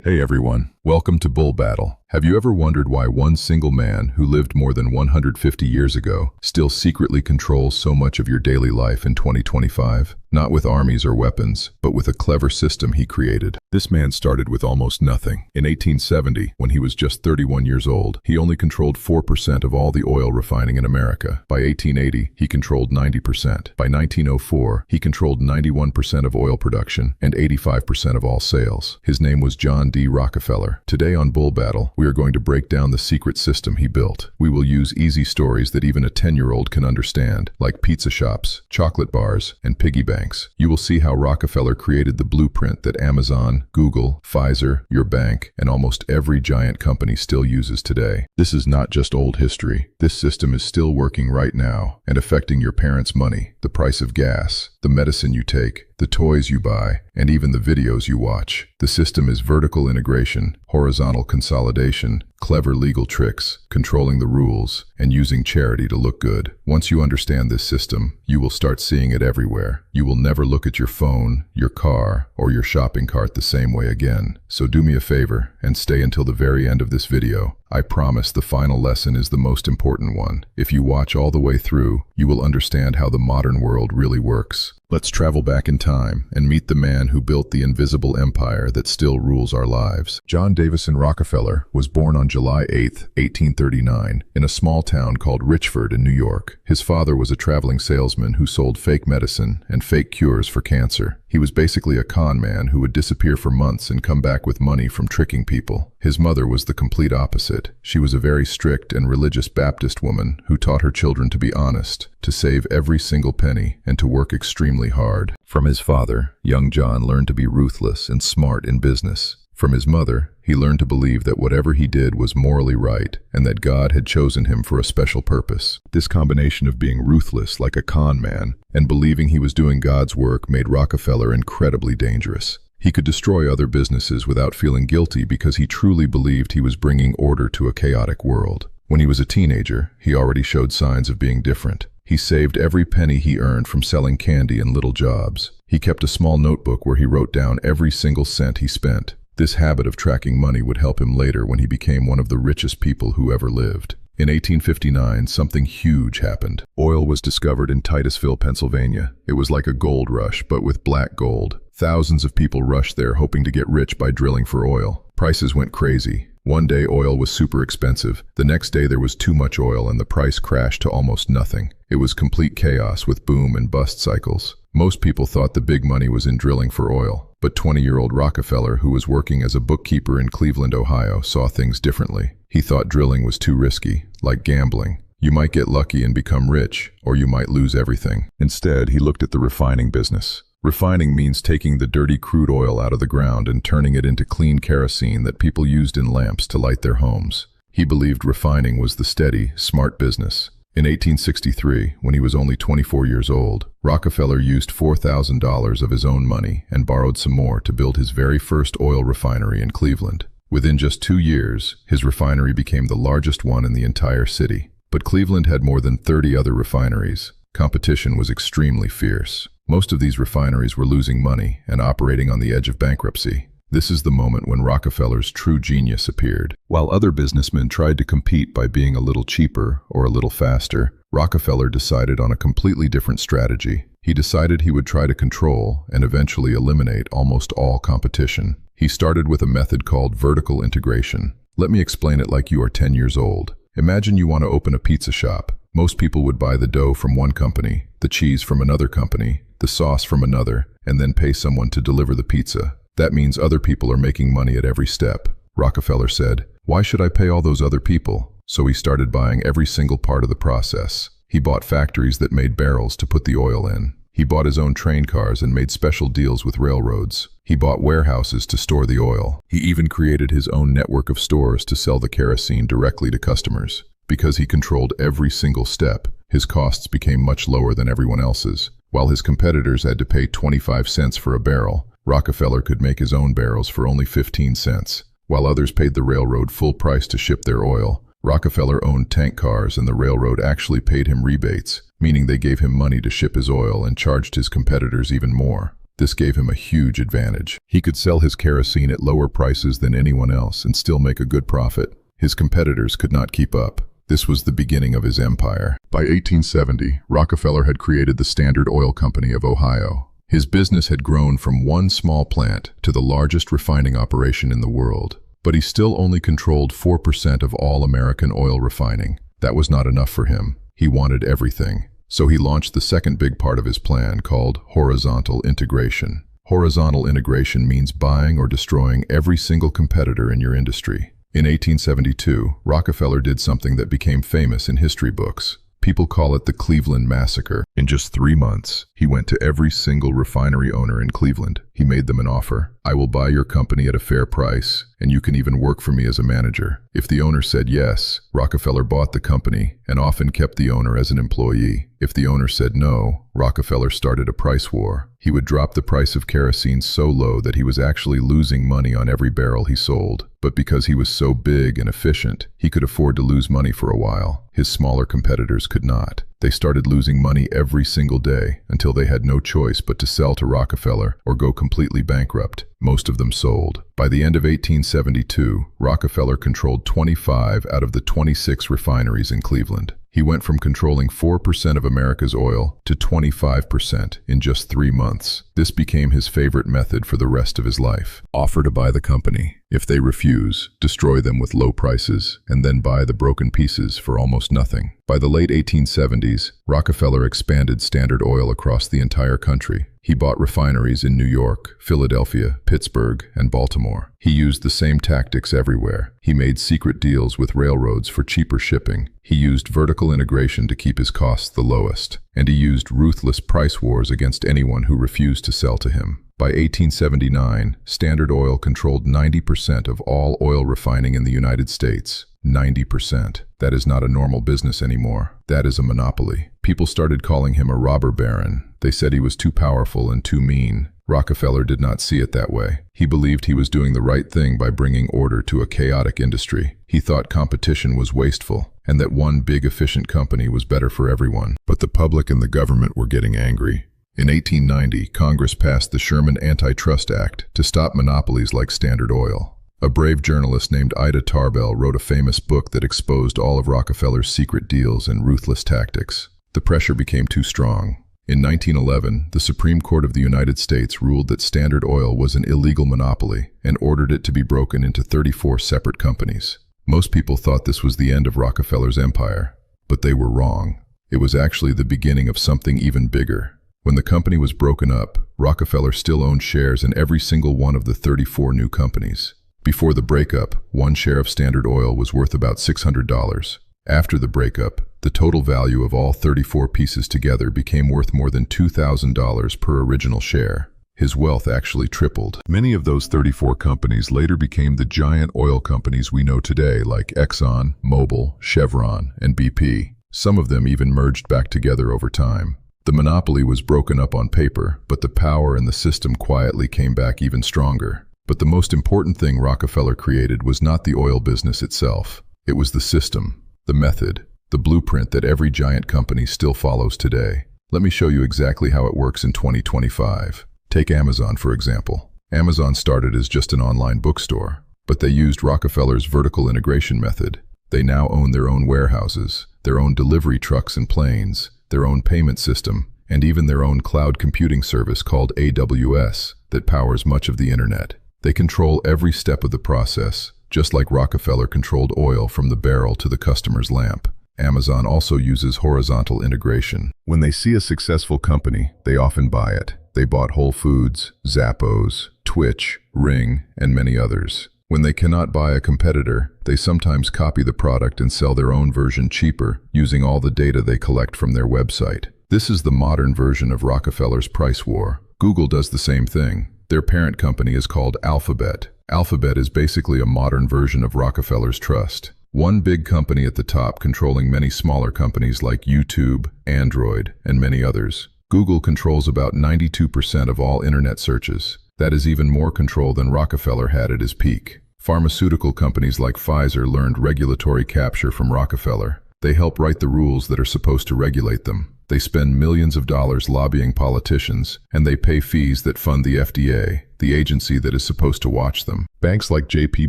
Hey everyone, welcome to Bull Battle. Have you ever wondered why one single man who lived more than 150 years ago still secretly controls so much of your daily life in 2025? Not with armies or weapons, but with a clever system he created. This man started with almost nothing. In 1870, when he was just 31 years old, he only controlled 4% of all the oil refining in America. By 1880, he controlled 90%. By 1904, he controlled 91% of oil production and 85% of all sales. His name was John D. Rockefeller. Today on Bull Battle, we are going to break down the secret system he built. We will use easy stories that even a 10-year-old can understand, like pizza shops, chocolate bars, and piggy banks. You will see how Rockefeller created the blueprint that Amazon, Google, Pfizer, your bank, and almost every giant company still uses today. This is not just old history. This system is still working right now and affecting your parents' money, the price of gas, the medicine you take, the toys you buy, and even the videos you watch. The system is vertical integration, horizontal consolidation, clever legal tricks, controlling the rules, and using charity to look good. Once you understand this system, you will start seeing it everywhere. You will never look at your phone, your car, or your shopping cart the same way again. So do me a favor and stay until the very end of this video. I promise the final lesson is the most important one. If you watch all the way through, you will understand how the modern world really works. Let's travel back in time and meet the man who built the invisible empire that still rules our lives. John Davison Rockefeller was born on July 8, 1839, in a small town called Richford in New York. His father was a traveling salesman who sold fake medicine and fake cures for cancer. He was basically a con man who would disappear for months and come back with money from tricking people. His mother was the complete opposite. She was a very strict and religious Baptist woman who taught her children to be honest, to save every single penny, and to work extremely hard. From his father, young John learned to be ruthless and smart in business. From his mother, he learned to believe that whatever he did was morally right and that God had chosen him for a special purpose. This combination of being ruthless like a con man and believing he was doing God's work made Rockefeller incredibly dangerous. He could destroy other businesses without feeling guilty because he truly believed he was bringing order to a chaotic world. When he was a teenager, he already showed signs of being different. He saved every penny he earned from selling candy and little jobs. He kept a small notebook where he wrote down every single cent he spent. This habit of tracking money would help him later when he became one of the richest people who ever lived. In 1859, something huge happened. Oil was discovered in Titusville, Pennsylvania. It was like a gold rush, but with black gold. Thousands of people rushed there hoping to get rich by drilling for oil. Prices went crazy. One day oil was super expensive. The next day there was too much oil and the price crashed to almost nothing. It was complete chaos with boom and bust cycles. Most people thought the big money was in drilling for oil. But 20-year-old Rockefeller, who was working as a bookkeeper in Cleveland, Ohio, saw things differently. He thought drilling was too risky, like gambling. You might get lucky and become rich, or you might lose everything. Instead, he looked at the refining business. Refining means taking the dirty crude oil out of the ground and turning it into clean kerosene that people used in lamps to light their homes. He believed refining was the steady, smart business. In 1863, when he was only 24 years old, Rockefeller used $4,000 of his own money and borrowed some more to build his very first oil refinery in Cleveland. Within just 2 years, his refinery became the largest one in the entire city. But Cleveland had more than 30 other refineries. Competition was extremely fierce. Most of these refineries were losing money and operating on the edge of bankruptcy. This is the moment when Rockefeller's true genius appeared. While other businessmen tried to compete by being a little cheaper or a little faster, Rockefeller decided on a completely different strategy. He decided he would try to control and eventually eliminate almost all competition. He started with a method called vertical integration. Let me explain it like you are 10 years old. Imagine you want to open a pizza shop. Most people would buy the dough from one company, the cheese from another company, the sauce from another, and then pay someone to deliver the pizza. That means other people are making money at every step. Rockefeller said, "Why should I pay all those other people?" So he started buying every single part of the process. He bought factories that made barrels to put the oil in. He bought his own train cars and made special deals with railroads. He bought warehouses to store the oil. He even created his own network of stores to sell the kerosene directly to customers. Because he controlled every single step, his costs became much lower than everyone else's. While his competitors had to pay 25 cents for a barrel, Rockefeller could make his own barrels for only 15 cents. While others paid the railroad full price to ship their oil, Rockefeller owned tank cars and the railroad actually paid him rebates, meaning they gave him money to ship his oil and charged his competitors even more. This gave him a huge advantage. He could sell his kerosene at lower prices than anyone else and still make a good profit. His competitors could not keep up. This was the beginning of his empire. By 1870, Rockefeller had created the Standard Oil Company of Ohio. His business had grown from one small plant to the largest refining operation in the world. But he still only controlled 4% of all American oil refining. That was not enough for him. He wanted everything. So he launched the second big part of his plan, called horizontal integration. Horizontal integration means buying or destroying every single competitor in your industry. In 1872, Rockefeller did something that became famous in history books. People call it the Cleveland Massacre. In just 3 months, he went to every single refinery owner in Cleveland. He made them an offer. I will buy your company at a fair price, and you can even work for me as a manager. If the owner said yes, Rockefeller bought the company and often kept the owner as an employee. If the owner said no, Rockefeller started a price war. He would drop the price of kerosene so low that he was actually losing money on every barrel he sold. But because he was so big and efficient, he could afford to lose money for a while. His smaller competitors could not. They started losing money every single day until they had no choice but to sell to Rockefeller or go completely bankrupt. Most of them sold. By the end of 1872, Rockefeller controlled 25 out of the 26 refineries in Cleveland. He went from controlling 4% of America's oil to 25% in just 3 months. This became his favorite method for the rest of his life. Offer to buy the company. If they refuse, destroy them with low prices, and then buy the broken pieces for almost nothing. By the late 1870s, Rockefeller expanded Standard Oil across the entire country. He bought refineries in New York, Philadelphia, Pittsburgh, and Baltimore. He used the same tactics everywhere. He made secret deals with railroads for cheaper shipping. He used vertical integration to keep his costs the lowest. And he used ruthless price wars against anyone who refused to sell to him. By 1879, Standard Oil controlled 90% of all oil refining in the United States. 90%. That is not a normal business anymore. That is a monopoly. People started calling him a robber baron. They said he was too powerful and too mean. Rockefeller did not see it that way. He believed he was doing the right thing by bringing order to a chaotic industry. He thought competition was wasteful, and that one big efficient company was better for everyone. But the public and the government were getting angry. In 1890, Congress passed the Sherman Antitrust Act to stop monopolies like Standard Oil. A brave journalist named Ida Tarbell wrote a famous book that exposed all of Rockefeller's secret deals and ruthless tactics. The pressure became too strong. In 1911, the Supreme Court of the United States ruled that Standard Oil was an illegal monopoly and ordered it to be broken into 34 separate companies. Most people thought this was the end of Rockefeller's empire, but they were wrong. It was actually the beginning of something even bigger. When the company was broken up, Rockefeller still owned shares in every single one of the 34 new companies. Before the breakup, one share of Standard Oil was worth about $600. After the breakup, the total value of all 34 pieces together became worth more than $2,000 per original share. His wealth actually tripled. Many of those 34 companies later became the giant oil companies we know today, like Exxon, Mobil, Chevron, and BP. Some of them even merged back together over time. The monopoly was broken up on paper, but the power and the system quietly came back even stronger. But the most important thing Rockefeller created was not the oil business itself. It was the system, the method, the blueprint that every giant company still follows today. Let me show you exactly how it works in 2025. Take Amazon, for example. Amazon started as just an online bookstore, but they used Rockefeller's vertical integration method. They now own their own warehouses, their own delivery trucks and planes, their own payment system, and even their own cloud computing service called AWS that powers much of the internet. They control every step of the process, just like Rockefeller controlled oil from the barrel to the customer's lamp. Amazon also uses horizontal integration. When they see a successful company, they often buy it. They bought Whole Foods, Zappos, Twitch, Ring, and many others. When they cannot buy a competitor, they sometimes copy the product and sell their own version cheaper, using all the data they collect from their website. This is the modern version of Rockefeller's price war. Google does the same thing. Their parent company is called Alphabet. Alphabet is basically a modern version of Rockefeller's trust. One big company at the top controlling many smaller companies like YouTube, Android, and many others. Google controls about 92% of all internet searches. That is even more control than Rockefeller had at his peak. Pharmaceutical companies like Pfizer learned regulatory capture from Rockefeller. They help write the rules that are supposed to regulate them. They spend millions of dollars lobbying politicians, and they pay fees that fund the FDA, the agency that is supposed to watch them. Banks like JP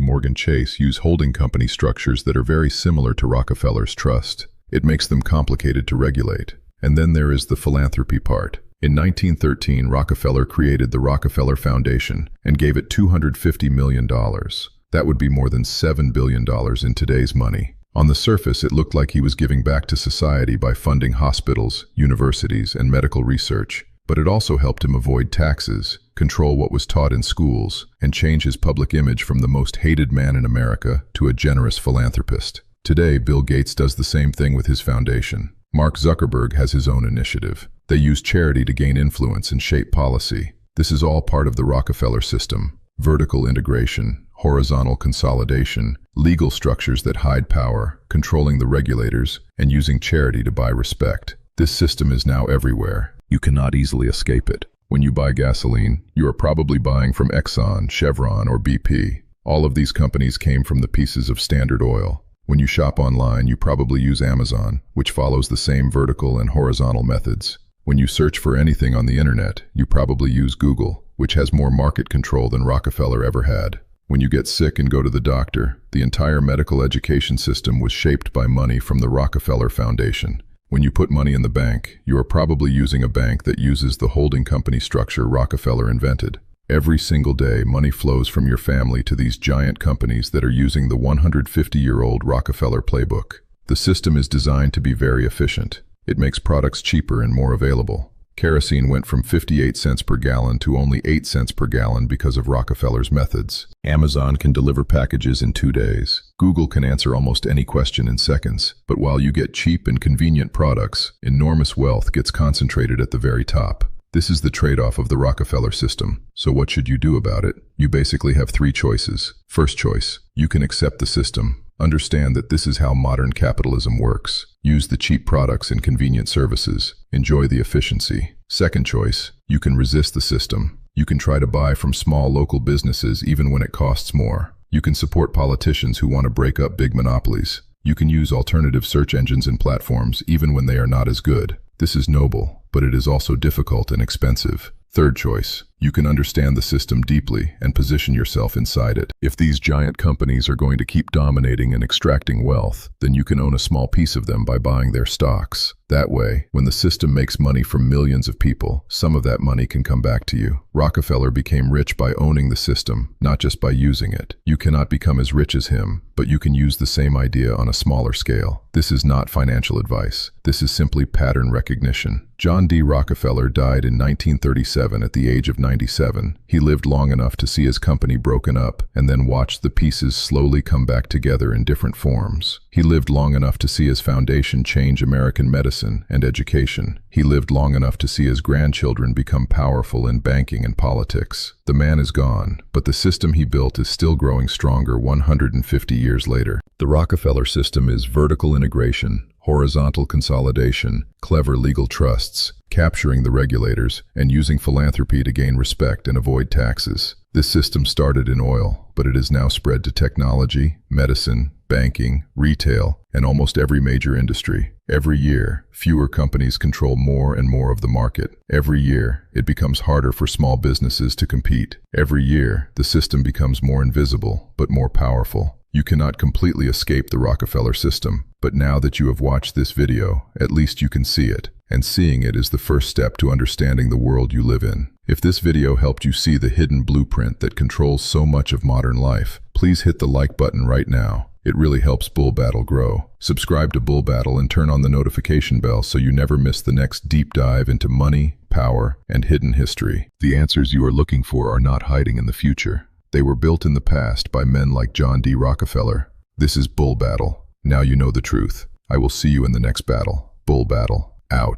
Morgan Chase use holding company structures that are very similar to Rockefeller's trust. It makes them complicated to regulate. And then there is the philanthropy part. In 1913, Rockefeller created the Rockefeller Foundation and gave it $250 million. That would be more than $7 billion in today's money. On the surface, it looked like he was giving back to society by funding hospitals, universities, and medical research. But it also helped him avoid taxes, control what was taught in schools, and change his public image from the most hated man in America to a generous philanthropist. Today, Bill Gates does the same thing with his foundation. Mark Zuckerberg has his own initiative. They use charity to gain influence and shape policy. This is all part of the Rockefeller system. Vertical integration, horizontal consolidation, legal structures that hide power, controlling the regulators, and using charity to buy respect. This system is now everywhere. You cannot easily escape it. When you buy gasoline, you are probably buying from Exxon, Chevron, or BP. All of these companies came from the pieces of Standard Oil. When you shop online, you probably use Amazon, which follows the same vertical and horizontal methods. When you search for anything on the internet, you probably use Google, which has more market control than Rockefeller ever had. When you get sick and go to the doctor, the entire medical education system was shaped by money from the Rockefeller Foundation. When you put money in the bank, you are probably using a bank that uses the holding company structure Rockefeller invented. Every single day, money flows from your family to these giant companies that are using the 150-year-old Rockefeller playbook. The system is designed to be very efficient. It makes products cheaper and more available. Kerosene went from 58 cents per gallon to only 8 cents per gallon because of Rockefeller's methods. Amazon can deliver packages in 2 days. Google can answer almost any question in seconds. But while you get cheap and convenient products, enormous wealth gets concentrated at the very top. This is the trade-off of the Rockefeller system. So what should you do about it? You basically have 3 choices. First choice, you can accept the system. Understand that this is how modern capitalism works. Use the cheap products and convenient services. Enjoy the efficiency. Second choice, you can resist the system. You can try to buy from small local businesses even when it costs more. You can support politicians who want to break up big monopolies. You can use alternative search engines and platforms even when they are not as good. This is noble, but it is also difficult and expensive. Third choice, you can understand the system deeply and position yourself inside it. If these giant companies are going to keep dominating and extracting wealth, then you can own a small piece of them by buying their stocks. That way, when the system makes money from millions of people, some of that money can come back to you. Rockefeller became rich by owning the system, not just by using it. You cannot become as rich as him, but you can use the same idea on a smaller scale. This is not financial advice. This is simply pattern recognition. John D. Rockefeller died in 1937 at the age of 97. He lived long enough to see his company broken up and then watched the pieces slowly come back together in different forms. He lived long enough to see his foundation change American medicine and education. He lived long enough to see his grandchildren become powerful in banking and politics. The man is gone, but the system he built is still growing stronger 150 years later. The Rockefeller system is vertical integration, horizontal consolidation, clever legal trusts, capturing the regulators, and using philanthropy to gain respect and avoid taxes. This system started in oil, but it is now spread to technology, medicine, banking, retail, and almost every major industry. Every year, fewer companies control more and more of the market. Every year, it becomes harder for small businesses to compete. Every year, the system becomes more invisible, but more powerful. You cannot completely escape the Rockefeller system, but now that you have watched this video, at least you can see it. And seeing it is the first step to understanding the world you live in. If this video helped you see the hidden blueprint that controls so much of modern life, please hit the like button right now. It really helps Bull Battle grow. Subscribe to Bull Battle and turn on the notification bell so you never miss the next deep dive into money, power, and hidden history. The answers you are looking for are not hiding in the future. They were built in the past by men like John D. Rockefeller. This is Bull Battle. Now you know the truth. I will see you in the next battle. Bull Battle, out.